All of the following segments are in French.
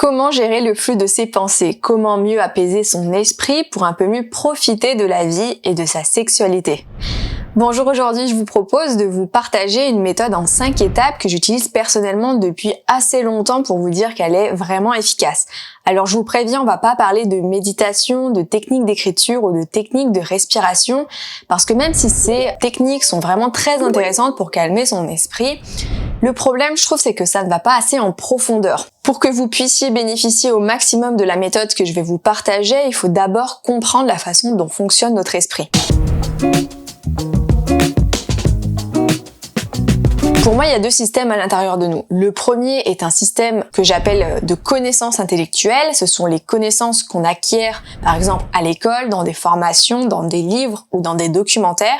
Comment gérer le flux de ses pensées? Comment mieux apaiser son esprit pour un peu mieux profiter de la vie et de sa sexualité? Bonjour, aujourd'hui je vous propose de vous partager une méthode en 5 étapes que j'utilise personnellement depuis assez longtemps pour vous dire qu'elle est vraiment efficace. Alors je vous préviens, on va pas parler de méditation, de techniques d'écriture ou de techniques de respiration, parce que même si ces techniques sont vraiment très intéressantes pour calmer son esprit, le problème, je trouve, c'est que ça ne va pas assez en profondeur. Pour que vous puissiez bénéficier au maximum de la méthode que je vais vous partager, il faut d'abord comprendre la façon dont fonctionne notre esprit. Pour moi, il y a 2 systèmes à l'intérieur de nous. Le premier est un système que j'appelle de connaissances intellectuelles. Ce sont les connaissances qu'on acquiert, par exemple, à l'école, dans des formations, dans des livres ou dans des documentaires.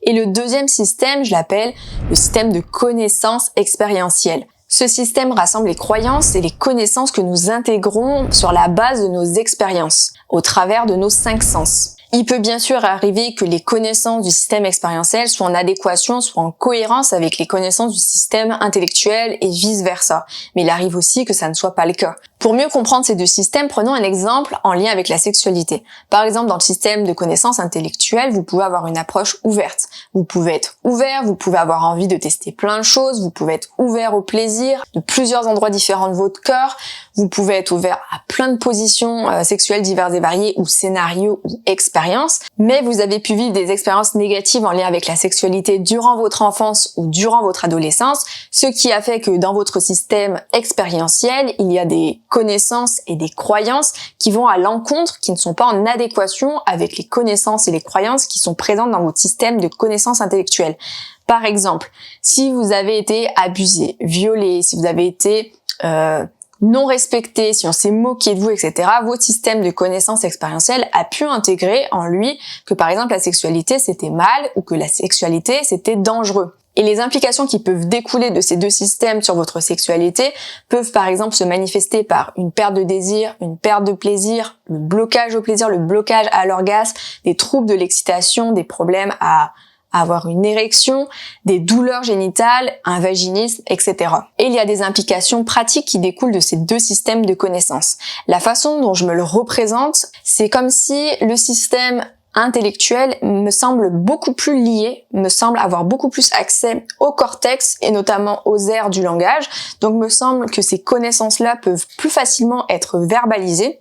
Et le deuxième système, je l'appelle le système de connaissances expérientielles. Ce système rassemble les croyances et les connaissances que nous intégrons sur la base de nos expériences, au travers de nos 5 sens. Il peut bien sûr arriver que les connaissances du système expérientiel soient en adéquation, soient en cohérence avec les connaissances du système intellectuel et vice-versa. Mais il arrive aussi que ça ne soit pas le cas. Pour mieux comprendre ces 2 systèmes, prenons un exemple en lien avec la sexualité. Par exemple, dans le système de connaissances intellectuelles, vous pouvez avoir une approche ouverte. Vous pouvez être ouvert, vous pouvez avoir envie de tester plein de choses, vous pouvez être ouvert au plaisir de plusieurs endroits différents de votre corps, vous pouvez être ouvert à plein de positions sexuelles diverses et variées ou scénarios ou expériences, mais vous avez pu vivre des expériences négatives en lien avec la sexualité durant votre enfance ou durant votre adolescence, ce qui a fait que dans votre système expérientiel, il y a des connaissances et des croyances qui vont à l'encontre, qui ne sont pas en adéquation avec les connaissances et les croyances qui sont présentes dans votre système de connaissances intellectuelles. Par exemple, si vous avez été abusé, violé, si vous avez été non respecté, si on s'est moqué de vous, etc., votre système de connaissances expérientielles a pu intégrer en lui que par exemple la sexualité c'était mal ou que la sexualité c'était dangereux. Et les implications qui peuvent découler de ces 2 systèmes sur votre sexualité peuvent par exemple se manifester par une perte de désir, une perte de plaisir, le blocage au plaisir, le blocage à l'orgasme, des troubles de l'excitation, des problèmes à avoir une érection, des douleurs génitales, un vaginisme, etc. Et il y a des implications pratiques qui découlent de ces 2 systèmes de connaissances. La façon dont je me le représente, c'est comme si le système intellectuel me semble beaucoup plus lié, me semble avoir beaucoup plus accès au cortex et notamment aux aires du langage. Donc me semble que ces connaissances-là peuvent plus facilement être verbalisées.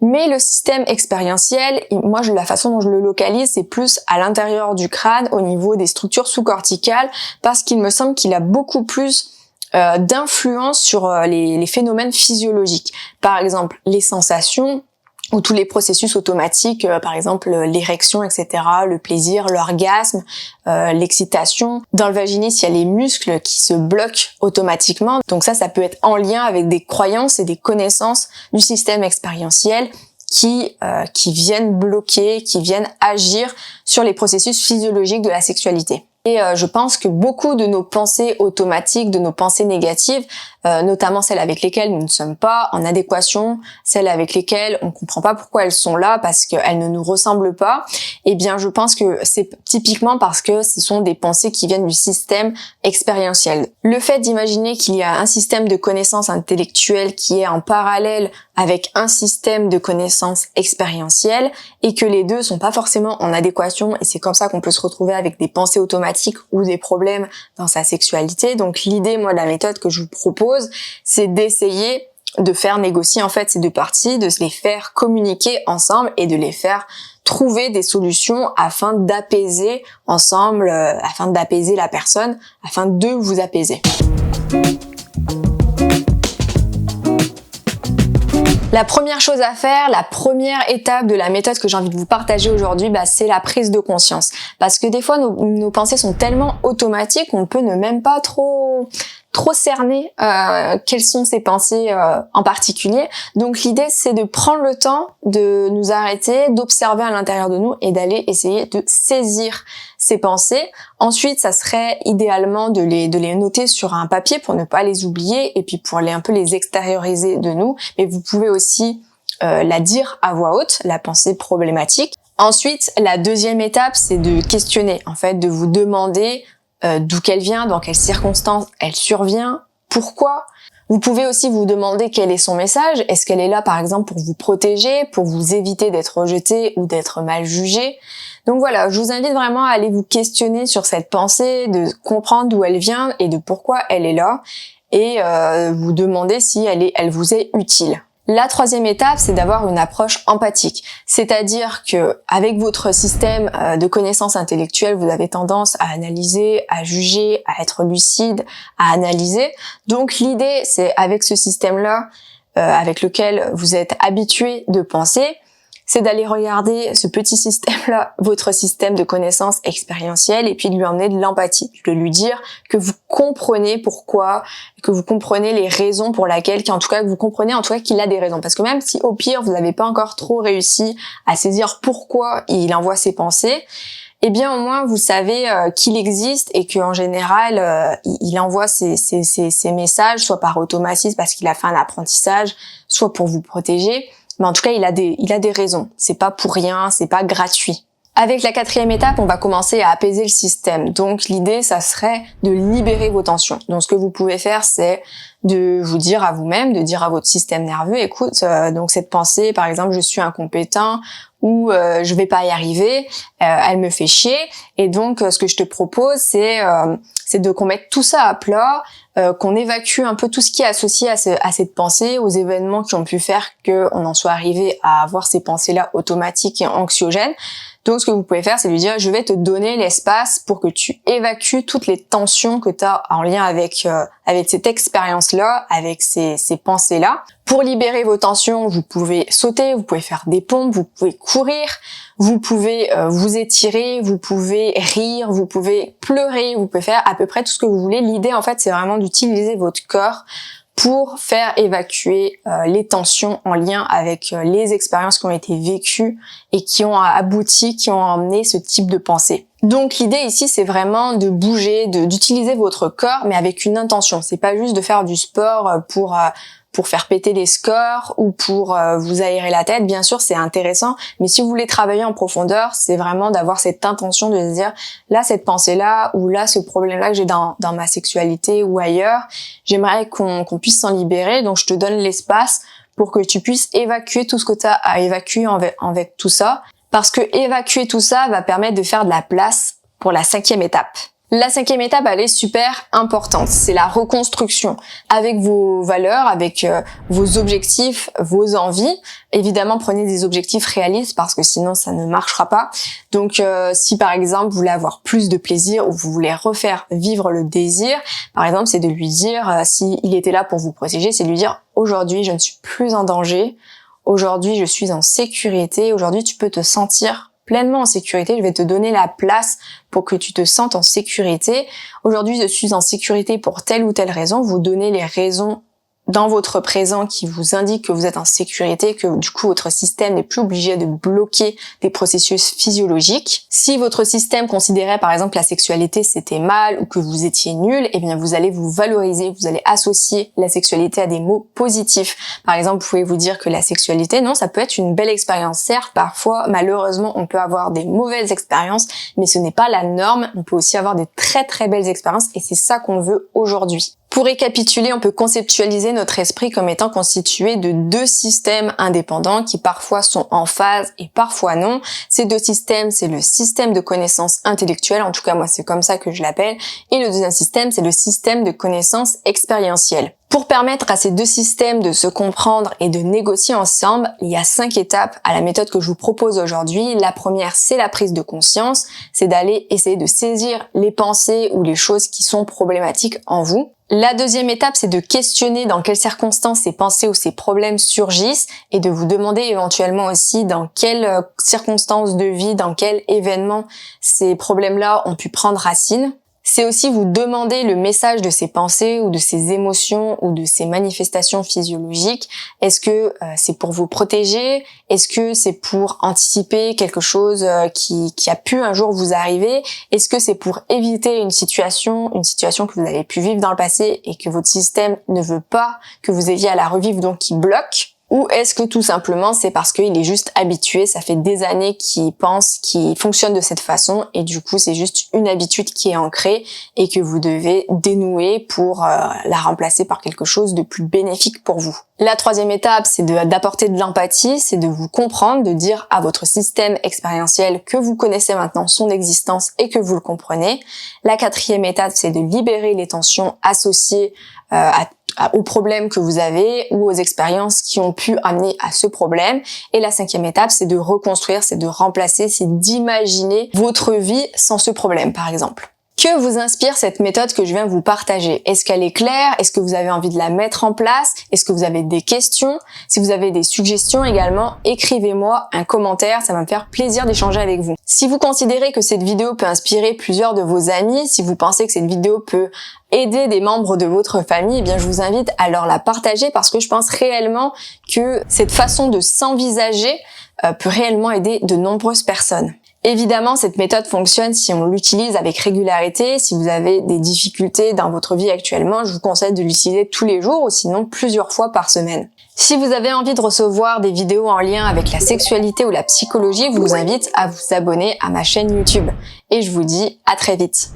Mais le système expérientiel, moi la façon dont je le localise, c'est plus à l'intérieur du crâne, au niveau des structures sous-corticales, parce qu'il me semble qu'il a beaucoup plus d'influence sur les phénomènes physiologiques. Par exemple, les sensations, ou tous les processus automatiques, par exemple l'érection, etc., le plaisir, l'orgasme, l'excitation. Dans le vaginisme, il y a les muscles qui se bloquent automatiquement. Donc ça peut être en lien avec des croyances et des connaissances du système expérientiel qui viennent bloquer, qui viennent agir sur les processus physiologiques de la sexualité. Et je pense que beaucoup de nos pensées automatiques, de nos pensées négatives, notamment celles avec lesquelles nous ne sommes pas en adéquation, celles avec lesquelles on ne comprend pas pourquoi elles sont là parce qu'elles ne nous ressemblent pas, eh bien je pense que c'est typiquement parce que ce sont des pensées qui viennent du système expérientiel. Le fait d'imaginer qu'il y a un système de connaissances intellectuelles qui est en parallèle avec un système de connaissances expérientielles et que les 2 sont pas forcément en adéquation, et c'est comme ça qu'on peut se retrouver avec des pensées automatiques ou des problèmes dans sa sexualité. Donc l'idée, moi, de la méthode que je vous propose, c'est d'essayer de faire négocier en fait ces 2 parties, de se les faire communiquer ensemble et de les faire trouver des solutions afin d'apaiser ensemble, afin d'apaiser la personne, afin de vous apaiser. La première chose à faire, la première étape de la méthode que j'ai envie de vous partager aujourd'hui, c'est la prise de conscience. Parce que des fois, nos pensées sont tellement automatiques qu'on peut ne même pas trop cerner quelles sont ces pensées en particulier. Donc l'idée, c'est de prendre le temps de nous arrêter, d'observer à l'intérieur de nous et d'aller essayer de saisir ces pensées. Ensuite, ça serait idéalement de les noter sur un papier pour ne pas les oublier et puis pour un peu les extérioriser de nous. Mais vous pouvez aussi la dire à voix haute, la pensée problématique. Ensuite, la deuxième étape, c'est de questionner, en fait, de vous demander d'où qu'elle vient, dans quelles circonstances elle survient, pourquoi, Vous pouvez aussi vous demander quel est son message. Est-ce qu'elle est là, par exemple, pour vous protéger, pour vous éviter d'être rejeté ou d'être mal jugé? Donc voilà, je vous invite vraiment à aller vous questionner sur cette pensée, de comprendre d'où elle vient et de pourquoi elle est là, et vous demander si elle vous est utile. La troisième étape, c'est d'avoir une approche empathique. C'est-à-dire que avec votre système de connaissances intellectuelles, vous avez tendance à analyser, à juger, à être lucide, à analyser. Donc l'idée, c'est avec ce système-là, avec lequel vous êtes habitué de penser, c'est d'aller regarder ce petit système-là, votre système de connaissances expérientielles, et puis de lui emmener de l'empathie, de lui dire que vous comprenez pourquoi, que vous comprenez les raisons pour lesquelles, que vous comprenez en tout cas qu'il a des raisons. Parce que même si au pire vous n'avez pas encore trop réussi à saisir pourquoi il envoie ses pensées, eh bien au moins vous savez qu'il existe et qu'en général il envoie ses messages soit par automatisme parce qu'il a fait un apprentissage, soit pour vous protéger. Mais en tout cas, il a des raisons. C'est pas pour rien, c'est pas gratuit. Avec la quatrième étape, on va commencer à apaiser le système. Donc l'idée, ça serait de libérer vos tensions. Donc ce que vous pouvez faire, c'est de vous dire à vous-même, de dire à votre système nerveux, écoute, donc cette pensée, par exemple, je suis incompétent ou je vais pas y arriver, elle me fait chier. Et donc ce que je te propose, c'est qu'on mette tout ça à plat, qu'on évacue un peu tout ce qui est associé à cette pensée, aux événements qui ont pu faire qu'on en soit arrivé à avoir ces pensées-là automatiques et anxiogènes. Donc ce que vous pouvez faire, c'est lui dire, je vais te donner l'espace pour que tu évacues toutes les tensions que tu as en lien avec cette expérience-là, avec ces pensées-là. Pour libérer vos tensions, vous pouvez sauter, vous pouvez faire des pompes, vous pouvez courir, vous pouvez vous étirer, vous pouvez rire, vous pouvez pleurer, vous pouvez faire à peu près tout ce que vous voulez. L'idée, en fait, c'est vraiment d'utiliser votre corps pour faire évacuer les tensions en lien avec les expériences qui ont été vécues et qui ont abouti, qui ont emmené ce type de pensée. Donc l'idée ici, c'est vraiment de bouger, d'utiliser votre corps, mais avec une intention. C'est pas juste de faire du sport pour faire péter les scores ou pour vous aérer la tête. Bien sûr, c'est intéressant, mais si vous voulez travailler en profondeur, c'est vraiment d'avoir cette intention de se dire, là, cette pensée-là, ou là, ce problème-là que j'ai dans ma sexualité ou ailleurs, j'aimerais qu'on puisse s'en libérer, donc je te donne l'espace pour que tu puisses évacuer tout ce que tu as à évacuer avec tout ça, parce que évacuer tout ça va permettre de faire de la place pour la cinquième étape. La cinquième étape, elle est super importante. C'est la reconstruction avec vos valeurs, avec vos objectifs, vos envies. Évidemment, prenez des objectifs réalistes parce que sinon, ça ne marchera pas. Donc, si par exemple, vous voulez avoir plus de plaisir ou vous voulez refaire vivre le désir, par exemple, c'est de lui dire, s'il était là pour vous protéger, c'est de lui dire, aujourd'hui, je ne suis plus en danger. Aujourd'hui, je suis en sécurité. Aujourd'hui, tu peux te sentir pleinement en sécurité, je vais te donner la place pour que tu te sentes en sécurité. Aujourd'hui, je suis en sécurité pour telle ou telle raison. Vous donnez les raisons dans votre présent qui vous indiquent que vous êtes en sécurité, que du coup votre système n'est plus obligé de bloquer des processus physiologiques. Si votre système considérait par exemple la sexualité c'était mal ou que vous étiez nul, eh bien vous allez vous valoriser, vous allez associer la sexualité à des mots positifs. Par exemple, vous pouvez vous dire que la sexualité, non, ça peut être une belle expérience. Certes, parfois, malheureusement, on peut avoir des mauvaises expériences, mais ce n'est pas la norme. On peut aussi avoir des très très belles expériences et c'est ça qu'on veut aujourd'hui. Pour récapituler, on peut conceptualiser notre esprit comme étant constitué de deux systèmes indépendants qui parfois sont en phase et parfois non. Ces deux systèmes, c'est le système de connaissances intellectuelles, en tout cas moi c'est comme ça que je l'appelle, et le deuxième système, c'est le système de connaissances expérientielles. Pour permettre à ces deux systèmes de se comprendre et de négocier ensemble, il y a 5 étapes à la méthode que je vous propose aujourd'hui. La première, c'est la prise de conscience, c'est d'aller essayer de saisir les pensées ou les choses qui sont problématiques en vous. La deuxième étape, c'est de questionner dans quelles circonstances ces pensées ou ces problèmes surgissent et de vous demander éventuellement aussi dans quelles circonstances de vie, dans quel événement ces problèmes-là ont pu prendre racine. C'est aussi vous demander le message de ces pensées ou de ces émotions ou de ces manifestations physiologiques. Est-ce que c'est pour vous protéger? Est-ce que c'est pour anticiper quelque chose qui a pu un jour vous arriver? Est-ce que c'est pour éviter une situation que vous avez pu vivre dans le passé et que votre système ne veut pas que vous ayez à la revivre, donc qui bloque? Ou est-ce que tout simplement c'est parce qu'il est juste habitué, ça fait des années qu'il pense, qu'il fonctionne de cette façon et du coup c'est juste une habitude qui est ancrée et que vous devez dénouer pour la remplacer par quelque chose de plus bénéfique pour vous. La troisième étape, c'est d'apporter de l'empathie, c'est de vous comprendre, de dire à votre système expérientiel que vous connaissez maintenant son existence et que vous le comprenez. La quatrième étape, c'est de libérer les tensions associées aux problèmes que vous avez ou aux expériences qui ont pu amener à ce problème. Et la cinquième étape, c'est de reconstruire, c'est de remplacer, c'est d'imaginer votre vie sans ce problème, par exemple. Que vous inspire cette méthode que je viens vous partager? Est-ce qu'elle est claire? Est-ce que vous avez envie de la mettre en place? Est-ce que vous avez des questions? Si vous avez des suggestions également, écrivez-moi un commentaire, ça va me faire plaisir d'échanger avec vous. Si vous considérez que cette vidéo peut inspirer plusieurs de vos amis, si vous pensez que cette vidéo peut aider des membres de votre famille, eh bien je vous invite à leur la partager parce que je pense réellement que cette façon de s'envisager peut réellement aider de nombreuses personnes. Évidemment, cette méthode fonctionne si on l'utilise avec régularité. Si vous avez des difficultés dans votre vie actuellement, je vous conseille de l'utiliser tous les jours ou sinon plusieurs fois par semaine. Si vous avez envie de recevoir des vidéos en lien avec la sexualité ou la psychologie, je vous invite à vous abonner à ma chaîne YouTube. Et je vous dis à très vite.